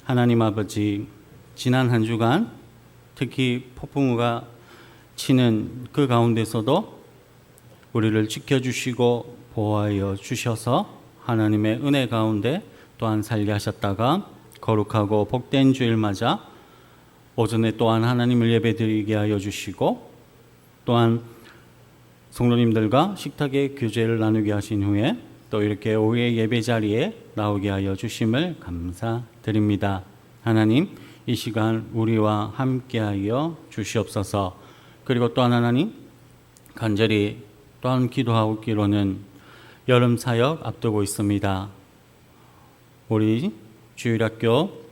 하나님 아버지, 지난 한 주간 특히 폭풍우가 치는 그 가운데서도 우리를 지켜주시고 보호하여 주셔서 하나님의 은혜 가운데 또한 살게 하셨다가 거룩하고 복된 주일 맞아 오전에 또한 하나님을 예배드리게 하여 주시고 또한 성도님들과 식탁에 교제를 나누게 하신 후에 또 이렇게 오후의 예배 자리에 나오게 하여 주심을 감사드립니다. 하나님, 이 시간 우리와 함께하여 주시옵소서. 그리고 또한 하나님, 간절히 또한 기도하기로는 여름 사역 앞두고 있습니다. 우리 주일학교,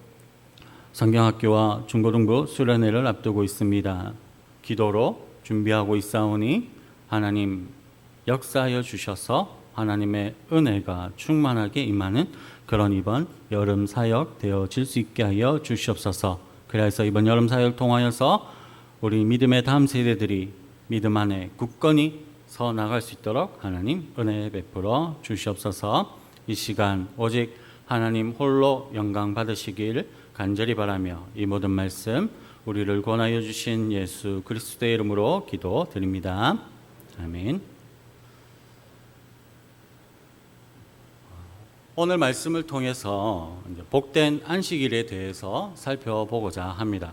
성경학교와 중고등부 수련회를 앞두고 있습니다. 기도로 준비하고 있사오니 하나님 역사하여 주셔서 하나님의 은혜가 충만하게 임하는 그런 이번 여름 사역 되어질 수 있게 하여 주시옵소서. 그래서 이번 여름 사역을 통하여서 우리 믿음의 다음 세대들이 믿음 안에 굳건히 서 나갈 수 있도록 하나님 은혜 베풀어 주시옵소서. 이 시간 오직 하나님 홀로 영광 받으시길 간절히 바라며 이 모든 말씀 우리를 권하여 주신 예수 그리스도의 이름으로 기도드립니다. 아멘. 오늘 말씀을 통해서 복된 안식일에 대해서 살펴보고자 합니다.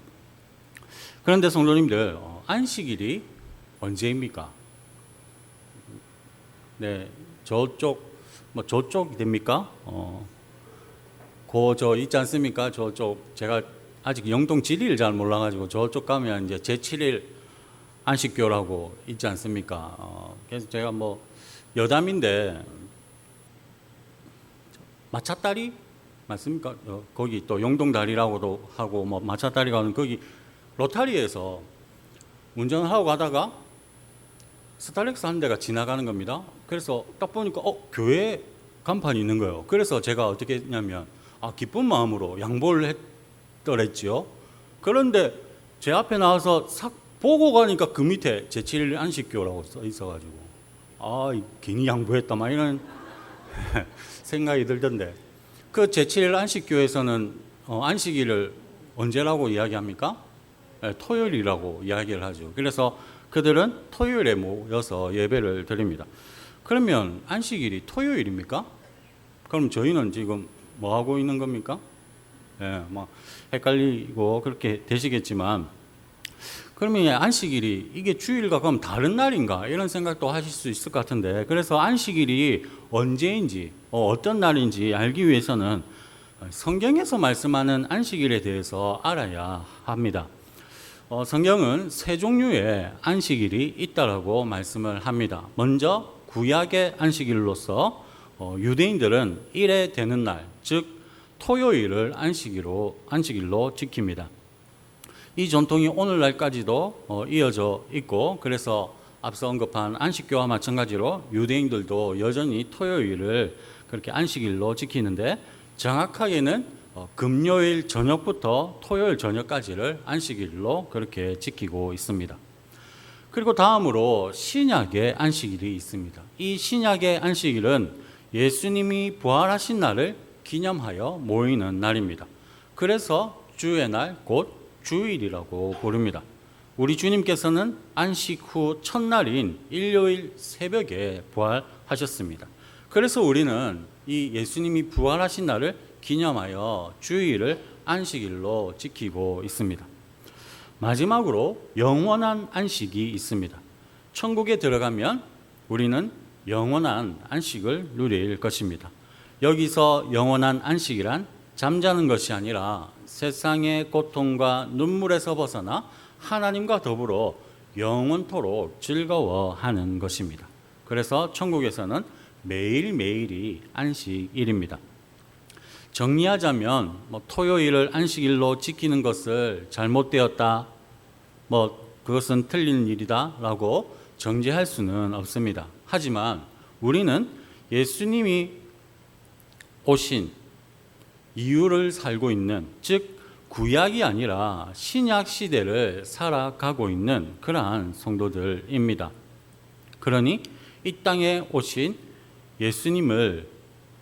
그런데 성도님들, 안식일이 언제입니까? 네, 저쪽 됩니까? 저 있지 않습니까? 저쪽, 제가 아직 영동 지리를 잘 몰라가지고 저쪽 가면 이제 제7일 안식교라고 있지 않습니까? 그래서 제가 여담인데, 마차다리 맞습니까? 거기 또 영동다리라고도 하고 마차다리가 오는 거기 로타리에서 운전을 하고 가다가 스타렉스 한 대가 지나가는 겁니다. 그래서 딱 보니까 교회 간판이 있는 거예요. 그래서 제가 어떻게 했냐면 기쁜 마음으로 양보를 했더랬지요. 그런데 제 앞에 나와서 싹 보고 가니까 그 밑에 제7일 안식교라고 써 있어가지고 괜히 양보했다 막 이런 생각이 들던데, 그 제7일 안식교에서는 안식일을 언제라고 이야기합니까? 네, 토요일이라고 이야기를 하죠. 그래서 그들은 토요일에 모여서 예배를 드립니다. 그러면 안식일이 토요일입니까? 그럼 저희는 지금 뭐 하고 있는 겁니까? 헷갈리고 그렇게 되시겠지만, 그러면 안식일이 이게 주일과 그럼 다른 날인가 이런 생각도 하실 수 있을 것 같은데, 그래서 안식일이 언제인지 어떤 날인지 알기 위해서는 성경에서 말씀하는 안식일에 대해서 알아야 합니다. 성경은 세 종류의 안식일이 있다라고 말씀을 합니다. 먼저 구약의 안식일로서 유대인들은 일에 되는 날, 즉 토요일을 안식일로 지킵니다. 이 전통이 오늘날까지도 이어져 있고, 그래서 앞서 언급한 안식교와 마찬가지로 유대인들도 여전히 토요일을 그렇게 안식일로 지키는데, 정확하게는 금요일 저녁부터 토요일 저녁까지를 안식일로 그렇게 지키고 있습니다. 그리고 다음으로 신약의 안식일이 있습니다. 이 신약의 안식일은 예수님이 부활하신 날을 기념하여 모이는 날입니다. 그래서 주의 날, 곧 주일이라고 부릅니다. 우리 주님께서는 안식 후 첫날인 일요일 새벽에 부활하셨습니다. 그래서 우리는 이 예수님이 부활하신 날을 기념하여 주일을 안식일로 지키고 있습니다. 마지막으로 영원한 안식이 있습니다. 천국에 들어가면 우리는 영원한 안식을 누릴 것입니다. 여기서 영원한 안식이란 잠자는 것이 아니라 세상의 고통과 눈물에서 벗어나 하나님과 더불어 영원토록 즐거워하는 것입니다. 그래서 천국에서는 매일매일이 안식일입니다. 정리하자면 토요일을 안식일로 지키는 것을 잘못되었다, 그것은 틀린 일이다 라고 정죄할 수는 없습니다. 하지만 우리는 예수님이 오신 이유를 살고 있는, 즉 구약이 아니라 신약 시대를 살아가고 있는 그러한 성도들입니다. 그러니 이 땅에 오신 예수님을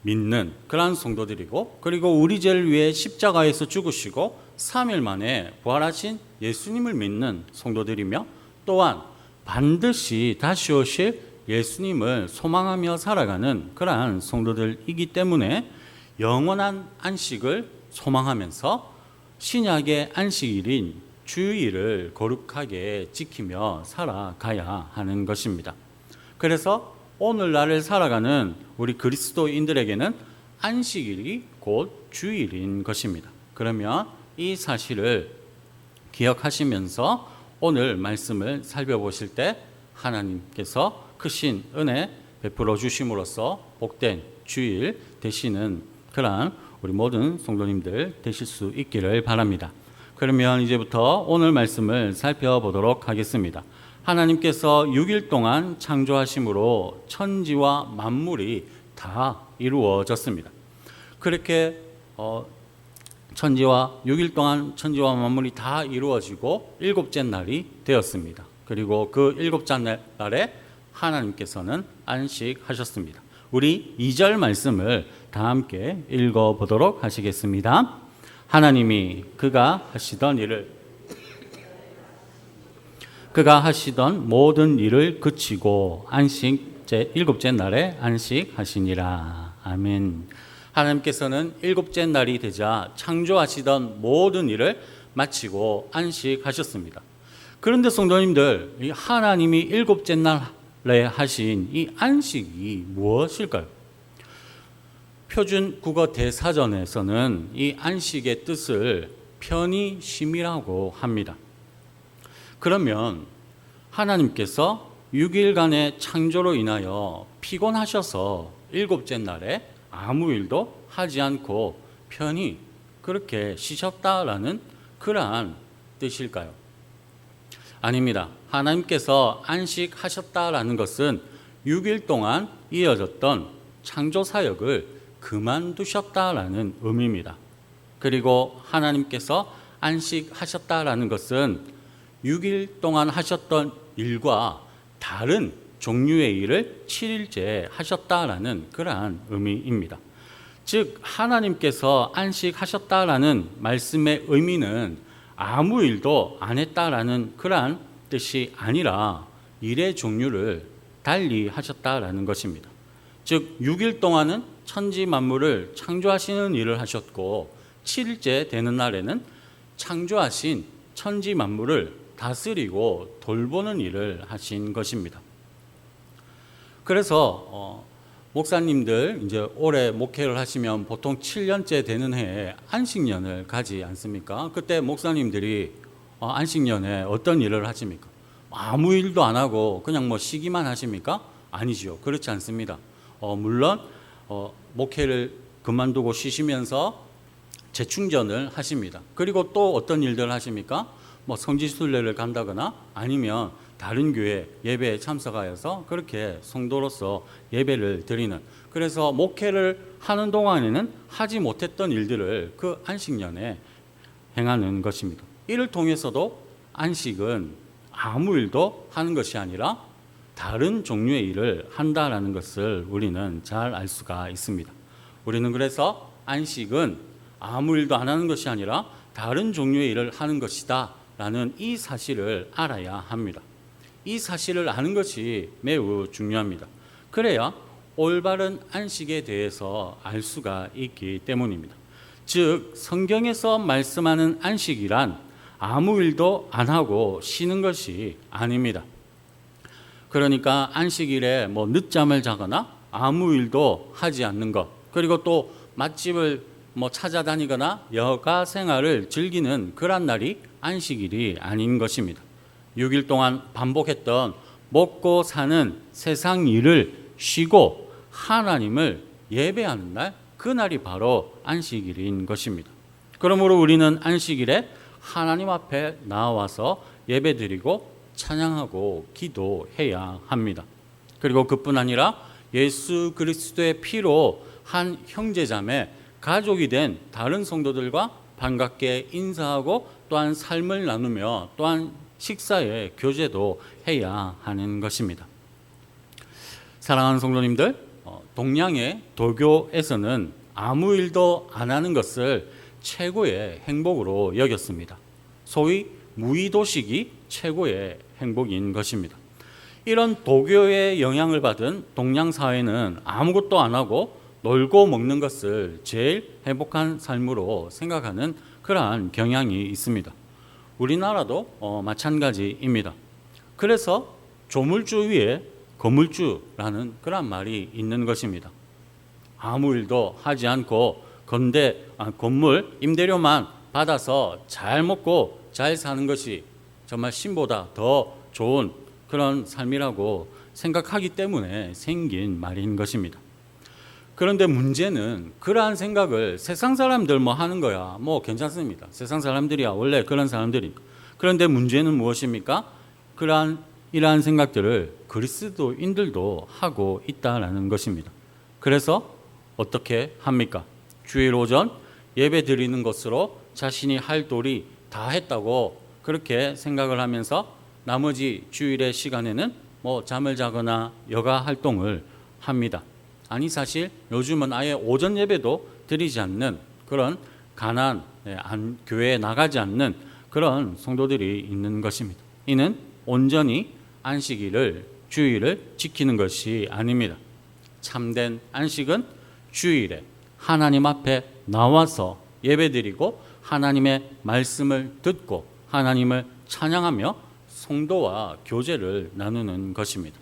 믿는 그러한 성도들이고, 그리고 우리 죄를 위해 십자가에서 죽으시고 3일 만에 부활하신 예수님을 믿는 성도들이며, 또한 반드시 다시 오실 예수님을 소망하며 살아가는 그러한 성도들이기 때문에 영원한 안식을 소망하면서 신약의 안식일인 주일을 거룩하게 지키며 살아가야 하는 것입니다. 그래서 오늘날을 살아가는 우리 그리스도인들에게는 안식일이 곧 주일인 것입니다. 그러면 이 사실을 기억하시면서 오늘 말씀을 살펴보실 때 하나님께서 크신 은혜 베풀어 주심으로써 복된 주일 되시는 그러한 우리 모든 성도님들 되실 수 있기를 바랍니다. 그러면 이제부터 오늘 말씀을 살펴보도록 하겠습니다. 하나님께서 6일 동안 창조하심으로 천지와 만물이 다 이루어졌습니다. 그렇게 6일 동안 천지와 만물이 다 이루어지고 일곱째 날이 되었습니다. 그리고 그 일곱째 날에 하나님께서는 안식하셨습니다. 우리 2절 말씀을 다 함께 읽어보도록 하시겠습니다. 하나님이 그가 하시던 모든 일을 그치고 일곱째 날에 안식하시니라. 아멘. 하나님께서는 일곱째 날이 되자 창조하시던 모든 일을 마치고 안식하셨습니다. 그런데 성도님들, 하나님이 일곱째 날에 하신 이 안식이 무엇일까요? 표준 국어 대사전에서는 이 안식의 뜻을 편의심이라고 합니다. 그러면 하나님께서 6일간의 창조로 인하여 피곤하셔서 일곱째 날에 아무 일도 하지 않고 편히 그렇게 쉬셨다라는 그러한 뜻일까요? 아닙니다. 하나님께서 안식하셨다라는 것은 6일 동안 이어졌던 창조 사역을 그만두셨다라는 의미입니다. 그리고 하나님께서 안식하셨다라는 것은 6일 동안 하셨던 일과 다른 종류의 일을 7일째 하셨다라는 그러한 의미입니다. 즉 하나님께서 안식하셨다라는 말씀의 의미는 아무 일도 안 했다라는 그러한 뜻이 아니라 일의 종류를 달리 하셨다라는 것입니다. 즉 6일 동안은 천지 만물을 창조하시는 일을 하셨고 7일째 되는 날에는 창조하신 천지 만물을 다스리고 돌보는 일을 하신 것입니다. 그래서 목사님들 이제 올해 목회를 하시면 보통 7년째 되는 해에 안식년을 가지 않습니까? 그때 목사님들이 안식년에 어떤 일을 하십니까? 아무 일도 안 하고 그냥 뭐 쉬기만 하십니까? 아니죠. 그렇지 않습니다. 물론 목회를 그만두고 쉬시면서 재충전을 하십니다. 그리고 또 어떤 일들을 하십니까? 뭐 성지순례를 간다거나 아니면 다른 교회 예배에 참석하여서 그렇게 성도로서 예배를 드리는, 그래서 목회를 하는 동안에는 하지 못했던 일들을 그 안식년에 행하는 것입니다. 이를 통해서도 안식은 아무 일도 하는 것이 아니라 다른 종류의 일을 한다라는 것을 우리는 잘 알 수가 있습니다. 우리는 그래서 안식은 아무 일도 안 하는 것이 아니라 다른 종류의 일을 하는 것이다 라는 이 사실을 알아야 합니다. 이 사실을 아는 것이 매우 중요합니다. 그래야 올바른 안식에 대해서 알 수가 있기 때문입니다. 즉 성경에서 말씀하는 안식이란 아무 일도 안 하고 쉬는 것이 아닙니다. 그러니까 안식일에 뭐 늦잠을 자거나 아무 일도 하지 않는 것, 그리고 또 맛집을 뭐 찾아다니거나 여가 생활을 즐기는 그런 날이 안식일이 아닌 것입니다. 6일 동안 반복했던 먹고 사는 세상 일을 쉬고 하나님을 예배하는 날, 그 날이 바로 안식일인 것입니다. 그러므로 우리는 안식일에 하나님 앞에 나와서 예배드리고 찬양하고 기도해야 합니다. 그리고 그뿐 아니라 예수 그리스도의 피로 한 형제자매 가족이 된 다른 성도들과 반갑게 인사하고 또한 삶을 나누며 또한 식사의 교제도 해야 하는 것입니다. 사랑하는 성도님들, 동양의 도교에서는 아무 일도 안 하는 것을 최고의 행복으로 여겼습니다. 소위 무의도식이 최고의 행복인 것입니다. 이런 도교의 영향을 받은 동양 사회는 아무것도 안 하고 놀고 먹는 것을 제일 행복한 삶으로 생각하는 그러한 경향이 있습니다. 우리나라도 마찬가지입니다. 그래서 조물주 위에 거물주라는 그런 말이 있는 것입니다. 아무 일도 하지 않고 건물 임대료만 받아서 잘 먹고 잘 사는 것이 정말 신보다 더 좋은 그런 삶이라고 생각하기 때문에 생긴 말인 것입니다. 그런데 문제는 그러한 생각을 세상 사람들 하는 거야 괜찮습니다. 세상 사람들이야 원래 그런 사람들이니까. 그런데 문제는 무엇입니까? 이러한 생각들을 그리스도인들도 하고 있다라는 것입니다. 그래서 어떻게 합니까? 주일 오전 예배 드리는 것으로 자신이 할 도리 다 했다고 그렇게 생각을 하면서 나머지 주일의 시간에는 잠을 자거나 여가 활동을 합니다. 아니 사실 요즘은 아예 오전 예배도 드리지 않는 그런 교회에 나가지 않는 그런 성도들이 있는 것입니다. 이는 온전히 안식일을 주일을 지키는 것이 아닙니다. 참된 안식은 주일에 하나님 앞에 나와서 예배드리고 하나님의 말씀을 듣고 하나님을 찬양하며 성도와 교제를 나누는 것입니다.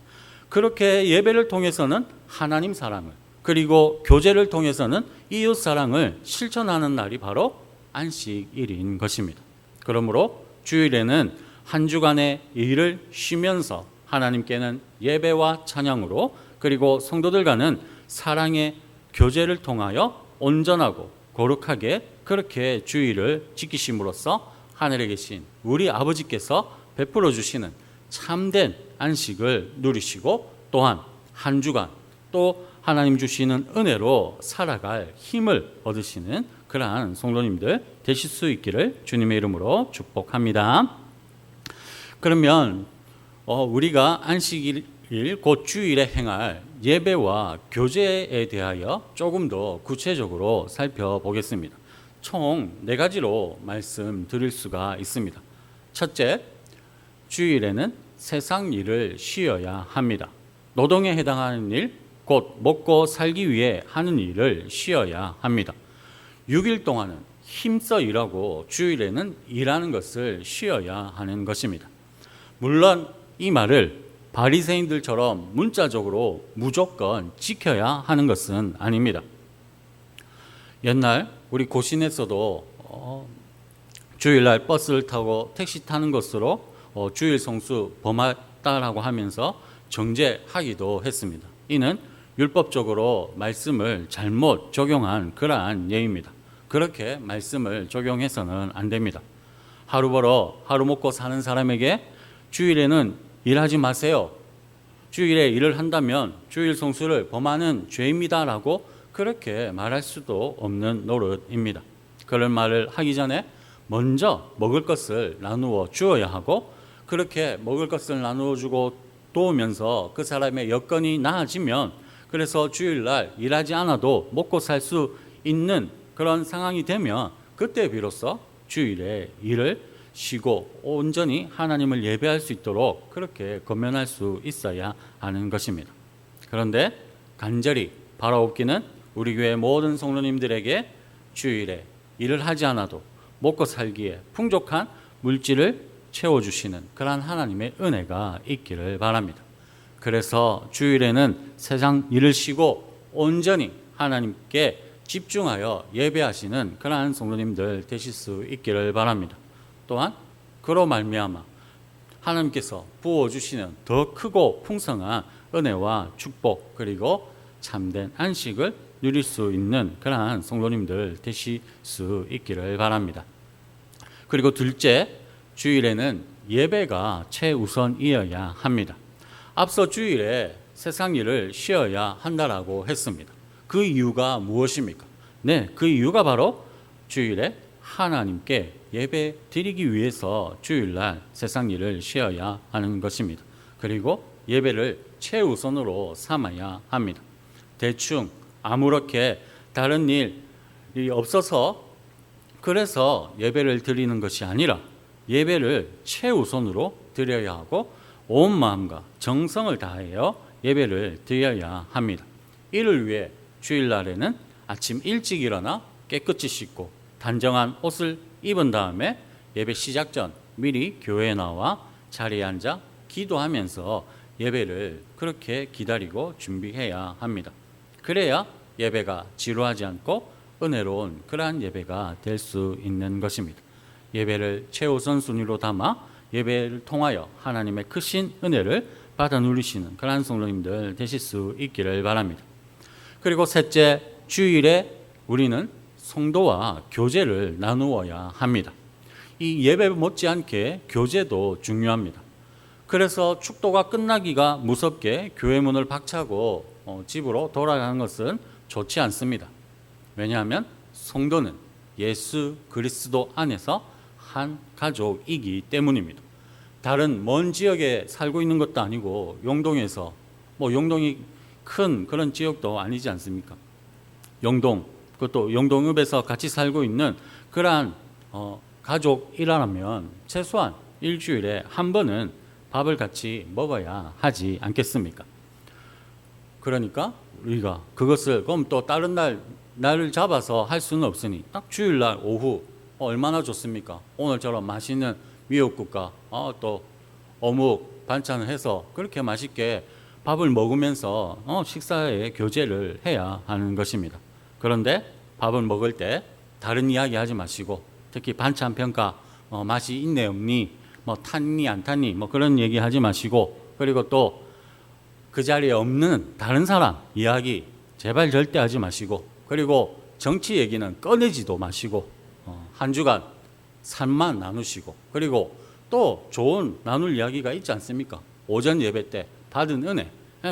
그렇게 예배를 통해서는 하나님 사랑을 그리고 교제를 통해서는 이웃 사랑을 실천하는 날이 바로 안식일인 것입니다. 그러므로 주일에는 한 주간의 일을 쉬면서 하나님께는 예배와 찬양으로 그리고 성도들과는 사랑의 교제를 통하여 온전하고 거룩하게 그렇게 주일을 지키심으로써 하늘에 계신 우리 아버지께서 베풀어 주시는 참된 안식을 누리시고 또한 한 주간 또 하나님 주시는 은혜로 살아갈 힘을 얻으시는 그러한 성도님들 되실 수 있기를 주님의 이름으로 축복합니다. 그러면 우리가 안식일 곧 주일에 행할 예배와 교제에 대하여 조금 더 구체적으로 살펴보겠습니다. 총 4가지로 말씀드릴 수가 있습니다. 첫째, 주일에는 세상 일을 쉬어야 합니다. 노동에 해당하는 일, 곧 먹고 살기 위해 하는 일을 쉬어야 합니다. 6일 동안은 힘써 일하고 주일에는 일하는 것을 쉬어야 하는 것입니다. 물론 이 말을 바리새인들처럼 문자적으로 무조건 지켜야 하는 것은 아닙니다. 옛날 우리 고신에서도 주일날 버스를 타고 택시 타는 것으로 주일 성수 범했다라고 하면서 정죄하기도 했습니다. 이는 율법적으로 말씀을 잘못 적용한 그러한 예입니다. 그렇게 말씀을 적용해서는 안 됩니다. 하루 벌어 하루 먹고 사는 사람에게 주일에는 일하지 마세요. 주일에 일을 한다면 주일 성수를 범하는 죄입니다라고 그렇게 말할 수도 없는 노릇입니다. 그런 말을 하기 전에 먼저 먹을 것을 나누어 주어야 하고 그렇게 먹을 것을 나누어 주고 도우면서 그 사람의 여건이 나아지면 그래서 주일날 일하지 않아도 먹고 살 수 있는 그런 상황이 되면 그때 비로소 주일에 일을 쉬고 온전히 하나님을 예배할 수 있도록 그렇게 권면할 수 있어야 하는 것입니다. 그런데 간절히 바라옵기는 우리 교회 모든 성도님들에게 주일에 일을 하지 않아도 먹고 살기에 풍족한 물질을 채워주시는 그러한 하나님의 은혜가 있기를 바랍니다. 그래서 주일에는 세상 일을 쉬고 온전히 하나님께 집중하여 예배하시는 그러한 성도님들 되실 수 있기를 바랍니다. 또한 그로 말미암아 하나님께서 부어주시는 더 크고 풍성한 은혜와 축복 그리고 참된 안식을 누릴 수 있는 그러한 성도님들 되실 수 있기를 바랍니다. 그리고 둘째, 주일에는 예배가 최우선이어야 합니다. 앞서 주일에 세상 일을 쉬어야 한다라고 했습니다. 그 이유가 무엇입니까? 네, 그 이유가 바로 주일에 하나님께 예배 드리기 위해서 주일날 세상 일을 쉬어야 하는 것입니다. 그리고 예배를 최우선으로 삼아야 합니다. 대충 아무렇게 다른 일이 없어서 그래서 예배를 드리는 것이 아니라 예배를 최우선으로 드려야 하고 온 마음과 정성을 다하여 예배를 드려야 합니다. 이를 위해 주일날에는 아침 일찍 일어나 깨끗이 씻고 단정한 옷을 입은 다음에 예배 시작 전 미리 교회에 나와 자리에 앉아 기도하면서 예배를 그렇게 기다리고 준비해야 합니다. 그래야 예배가 지루하지 않고 은혜로운 그러한 예배가 될 수 있는 것입니다. 예배를 최우선 순위로 담아 예배를 통하여 하나님의 크신 은혜를 받아 누리시는 그러한 성도님들 되실 수 있기를 바랍니다. 그리고 셋째, 주일에 우리는 성도와 교제를 나누어야 합니다. 이 예배 못지않게 교제도 중요합니다. 그래서 축도가 끝나기가 무섭게 교회 문을 박차고 집으로 돌아가는 것은 좋지 않습니다. 왜냐하면 성도는 예수 그리스도 안에서 한 가족이기 때문입니다. 다른 먼 지역에 살고 있는 것도 아니고 용동에서 용동이 큰 그런 지역도 아니지 않습니까? 용동, 그것도 용동읍에서 같이 살고 있는 그러한 가족이라면 최소한 일주일에 한 번은 밥을 같이 먹어야 하지 않겠습니까? 그러니까 우리가 그것을 그럼 또 다른 날을 잡아서 할 수는 없으니 딱 주일날 오후 얼마나 좋습니까? 오늘처럼 맛있는 미역국과 또 어묵 반찬을 해서 그렇게 맛있게 밥을 먹으면서 식사에 교제를 해야 하는 것입니다. 그런데 밥을 먹을 때 다른 이야기 하지 마시고 특히 반찬 평가 맛이 있네 없니 탔니 안 탔니 그런 얘기 하지 마시고 그리고 또 그 자리에 없는 다른 사람 이야기 제발 절대 하지 마시고 그리고 정치 얘기는 꺼내지도 마시고 한 주간 삶만 나누시고 그리고 또 좋은 나눌 이야기가 있지 않습니까? 오전 예배 때 받은 은혜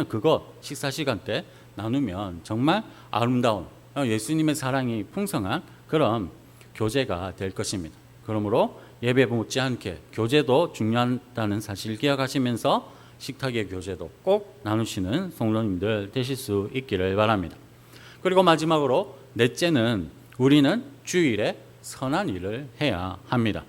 그거 식사 시간 때 나누면 정말 아름다운 예수님의 사랑이 풍성한 그런 교제가 될 것입니다. 그러므로 예배 못지않게 교제도 중요하다는 사실 기억하시면서 식탁의 교제도 꼭 나누시는 성도님들 되실 수 있기를 바랍니다. 그리고 마지막으로 넷째는 우리는 주일에 선한 일을 해야 합니다.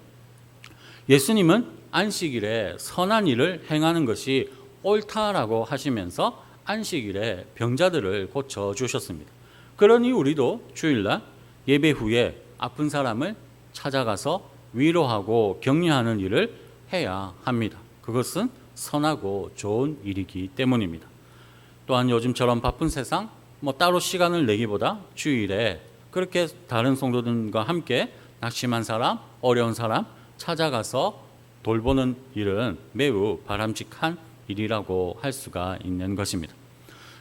예수님은 안식일에 선한 일을 행하는 것이 옳다라고 하시면서 안식일에 병자들을 고쳐주셨습니다. 그러니 우리도 주일날 예배 후에 아픈 사람을 찾아가서 위로하고 격려하는 일을 해야 합니다. 그것은 선하고 좋은 일이기 때문입니다. 또한 요즘처럼 바쁜 세상 따로 시간을 내기보다 주일에 그렇게 다른 성도들과 함께 낙심한 사람, 어려운 사람 찾아가서 돌보는 일은 매우 바람직한 일이라고 할 수가 있는 것입니다.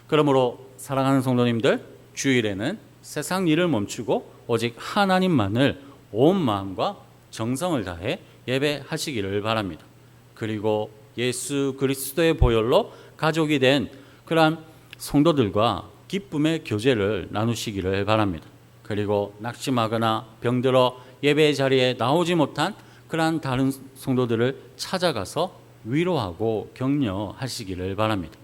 그러므로 사랑하는 성도님들, 주일에는 세상 일을 멈추고 오직 하나님만을 온 마음과 정성을 다해 예배하시기를 바랍니다. 그리고 예수 그리스도의 보혈로 가족이 된 그러한 성도들과 기쁨의 교제를 나누시기를 바랍니다. 그리고 낙심하거나 병들어 예배의 자리에 나오지 못한 그러한 다른 성도들을 찾아가서 위로하고 격려하시기를 바랍니다.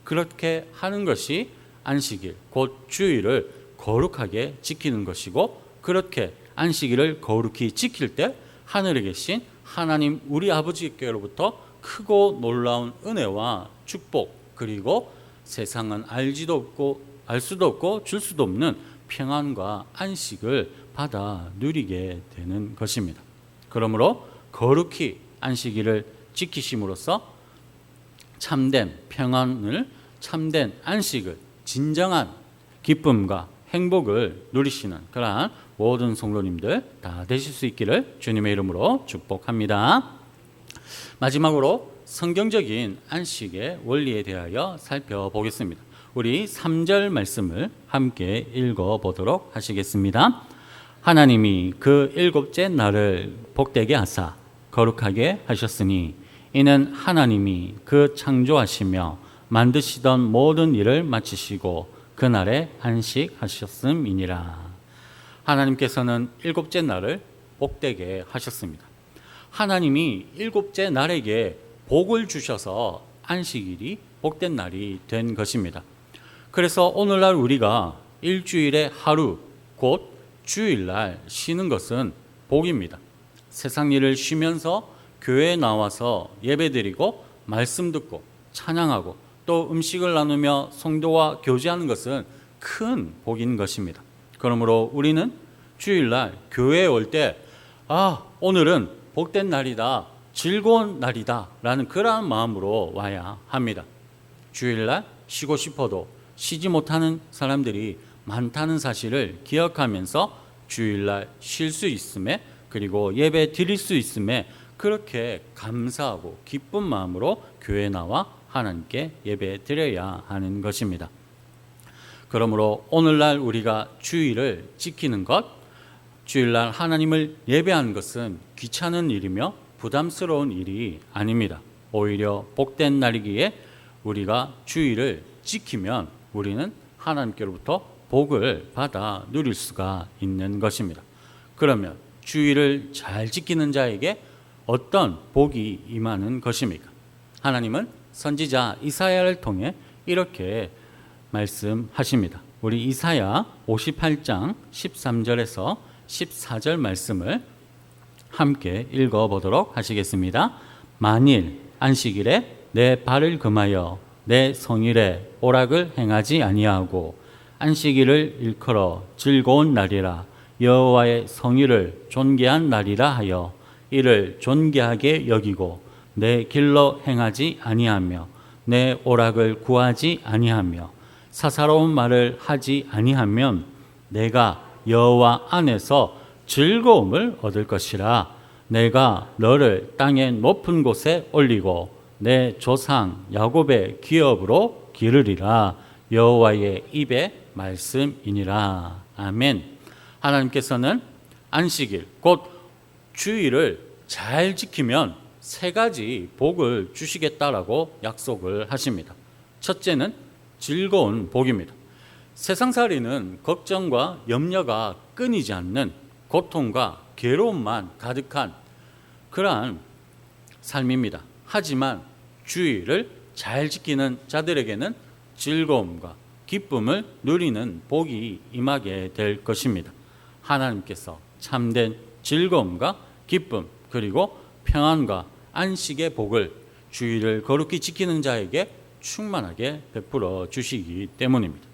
그렇게 하는 것이 안식일, 곧 주일을 거룩하게 지키는 것이고 그렇게 안식일을 거룩히 지킬 때 하늘에 계신 하나님 우리 아버지께로부터 크고 놀라운 은혜와 축복 그리고 세상은 알지도 없고 알 수도 없고 줄 수도 없는 평안과 안식을 받아 누리게 되는 것입니다. 그러므로 거룩히 안식일을 지키심으로써 참된 평안을 참된 안식을 진정한 기쁨과 행복을 누리시는 그러한 모든 성도님들 다 되실 수 있기를 주님의 이름으로 축복합니다. 마지막으로 성경적인 안식의 원리에 대하여 살펴보겠습니다. 우리 3절 말씀을 함께 읽어보도록 하시겠습니다. 하나님이 그 일곱째 날을 복되게 하사 거룩하게 하셨으니 이는 하나님이 그 창조하시며 만드시던 모든 일을 마치시고 그날에 안식하셨음이니라. 하나님께서는 일곱째 날을 복되게 하셨습니다. 하나님이 일곱째 날에게 복을 주셔서 안식일이 복된 날이 된 것입니다. 그래서 오늘날 우리가 일주일에 하루, 곧 주일날 쉬는 것은 복입니다. 세상 일을 쉬면서 교회에 나와서 예배드리고 말씀 듣고 찬양하고 또 음식을 나누며 성도와 교제하는 것은 큰 복인 것입니다. 그러므로 우리는 주일날 교회에 올 때 오늘은 복된 날이다, 즐거운 날이다 라는 그러한 마음으로 와야 합니다. 주일날 쉬고 싶어도 쉬지 못하는 사람들이 많다는 사실을 기억하면서 주일날 쉴 수 있음에, 그리고 예배 드릴 수 있음에 그렇게 감사하고 기쁜 마음으로 교회에 나와 하나님께 예배 드려야 하는 것입니다. 그러므로 오늘날 우리가 주일을 지키는 것, 주일날 하나님을 예배하는 것은 귀찮은 일이며 부담스러운 일이 아닙니다. 오히려 복된 날이기에 우리가 주일을 지키면 우리는 하나님께로부터 복을 받아 누릴 수가 있는 것입니다. 그러면 주일을 잘 지키는 자에게 어떤 복이 임하는 것입니까? 하나님은 선지자 이사야를 통해 이렇게 말씀하십니다. 우리 이사야 58장 13절에서 14절 말씀을 함께 읽어보도록 하시겠습니다. 만일 안식일에 내 발을 금하여 내 성일에 오락을 행하지 아니하고 안식일을 일컬어 즐거운 날이라 여호와의 성일을 존귀한 날이라 하여 이를 존귀하게 여기고 내 길로 행하지 아니하며 내 오락을 구하지 아니하며 사사로운 말을 하지 아니하면 내가 여호와 안에서 즐거움을 얻을 것이라. 내가 너를 땅의 높은 곳에 올리고 내 조상 야곱의 기업으로 기르리라. 여호와의 입의 말씀이니라. 아멘. 하나님께서는 안식일 곧 주일을 잘 지키면 세 가지 복을 주시겠다라고 약속을 하십니다. 첫째는 즐거운 복입니다. 세상살이는 걱정과 염려가 끊이지 않는 고통과 괴로움만 가득한 그러한 삶입니다. 하지만 주일을 잘 지키는 자들에게는 즐거움과 기쁨을 누리는 복이 임하게 될 것입니다. 하나님께서 참된 즐거움과 기쁨 그리고 평안과 안식의 복을 주일을 거룩히 지키는 자에게 충만하게 베풀어 주시기 때문입니다.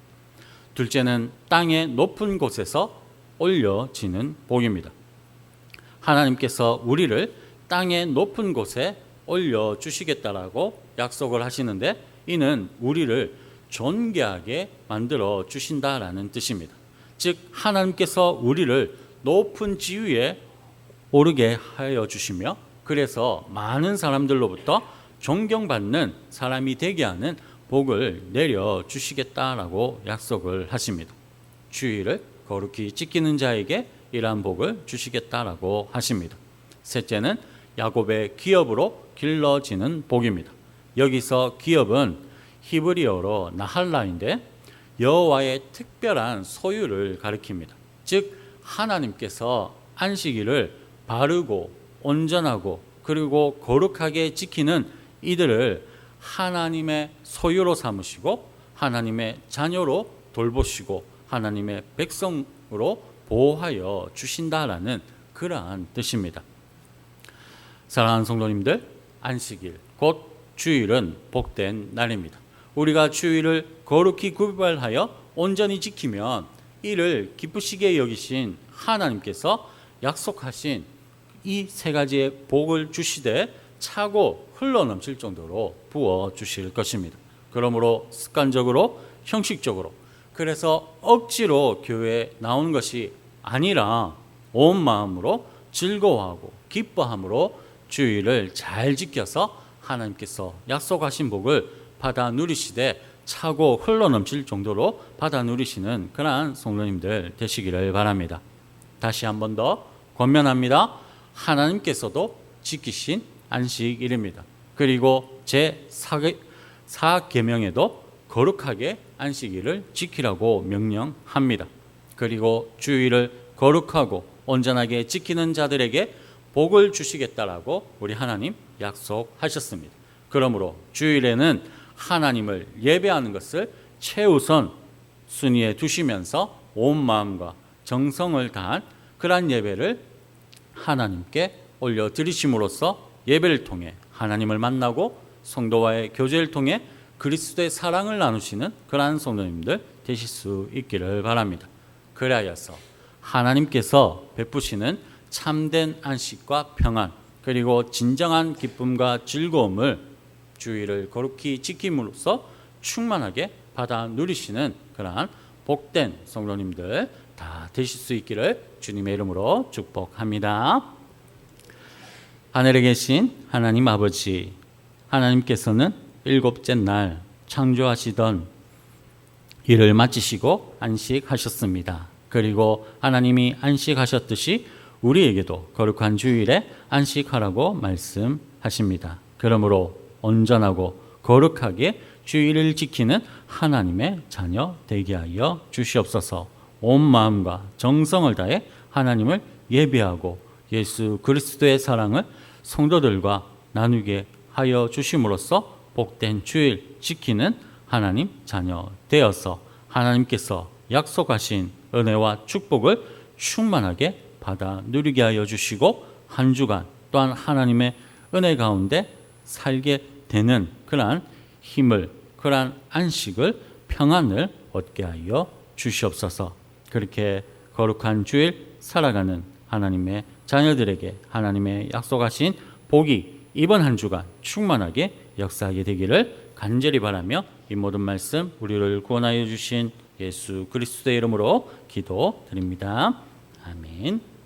둘째는 땅의 높은 곳에서 올려지는 복입니다. 하나님께서 우리를 땅의 높은 곳에 올려주시겠다라고 약속을 하시는데 이는 우리를 존귀하게 만들어 주신다라는 뜻입니다. 즉 하나님께서 우리를 높은 지위에 오르게 하여 주시며 그래서 많은 사람들로부터 존경받는 사람이 되게 하는 복을 내려 주시겠다라고 약속을 하십니다. 주일을 거룩히 지키는 자에게 이러한 복을 주시겠다라고 하십니다. 셋째는 야곱의 기업으로 길러지는 복입니다. 여기서 기업은 히브리어로 나할라인데 여호와의 특별한 소유를 가리킵니다. 즉 하나님께서 안식일을 바르고 온전하고 그리고 거룩하게 지키는 이들을 하나님의 소유로 삼으시고 하나님의 자녀로 돌보시고 하나님의 백성으로 보호하여 주신다라는 그러한 뜻입니다. 사랑하는 성도님들, 안식일 곧 주일은 복된 날입니다. 우리가 주일을 거룩히 구별하여 온전히 지키면 이를 기쁘시게 여기신 하나님께서 약속하신 이 세 가지의 복을 주시되 차고 흘러넘칠 정도로 부어 주실 것입니다. 그러므로 습관적으로 형식적으로 그래서 억지로 교회에 나오는 것이 아니라 온 마음으로 즐거워하고 기뻐함으로 주일을 잘 지켜서 하나님께서 약속하신 복을 받아 누리시되 차고 흘러넘칠 정도로 받아 누리시는 그러한 성도님들 되시기를 바랍니다. 다시 한 번 더 권면합니다. 하나님께서도 지키신 안식일입니다. 그리고 제4계명에도 거룩하게 안식일을 지키라고 명령합니다. 그리고 주일을 거룩하고 온전하게 지키는 자들에게 복을 주시겠다라고 우리 하나님 약속하셨습니다. 그러므로 주일에는 하나님을 예배하는 것을 최우선 순위에 두시면서 온 마음과 정성을 다한 그러한 예배를 하나님께 올려드리심으로써 예배를 통해 하나님을 만나고 성도와의 교제를 통해 그리스도의 사랑을 나누시는 그러한 성도님들 되실 수 있기를 바랍니다. 그리하여서 하나님께서 베푸시는 참된 안식과 평안 그리고 진정한 기쁨과 즐거움을 주의를 거룩히 지킴으로써 충만하게 받아 누리시는 그러한 복된 성도님들 다 되실 수 있기를 주님의 이름으로 축복합니다. 하늘에 계신 하나님 아버지, 하나님께서는 일곱째 날 창조하시던 일을 마치시고 안식하셨습니다. 그리고 하나님이 안식하셨듯이 우리에게도 거룩한 주일에 안식하라고 말씀하십니다. 그러므로 온전하고 거룩하게 주일을 지키는 하나님의 자녀 되게 하여 주시옵소서. 온 마음과 정성을 다해 하나님을 예배하고 예수 그리스도의 사랑을 성도들과 나누게 하여 주심으로써 복된 주일 지키는 하나님 자녀 되어서 하나님께서 약속하신 은혜와 축복을 충만하게 받아 누리게 하여 주시고 한 주간 또한 하나님의 은혜 가운데 살게 되는 그러한 힘을, 그러한 안식을, 평안을 얻게 하여 주시옵소서. 그렇게 거룩한 주일 살아가는 하나님의 자녀들에게 하나님의 약속하신 복이 이번 한 주간 충만하게 역사하게 되기를 간절히 바라며 이 모든 말씀 우리를 구원하여 주신 예수 그리스도의 이름으로 기도드립니다. 아멘.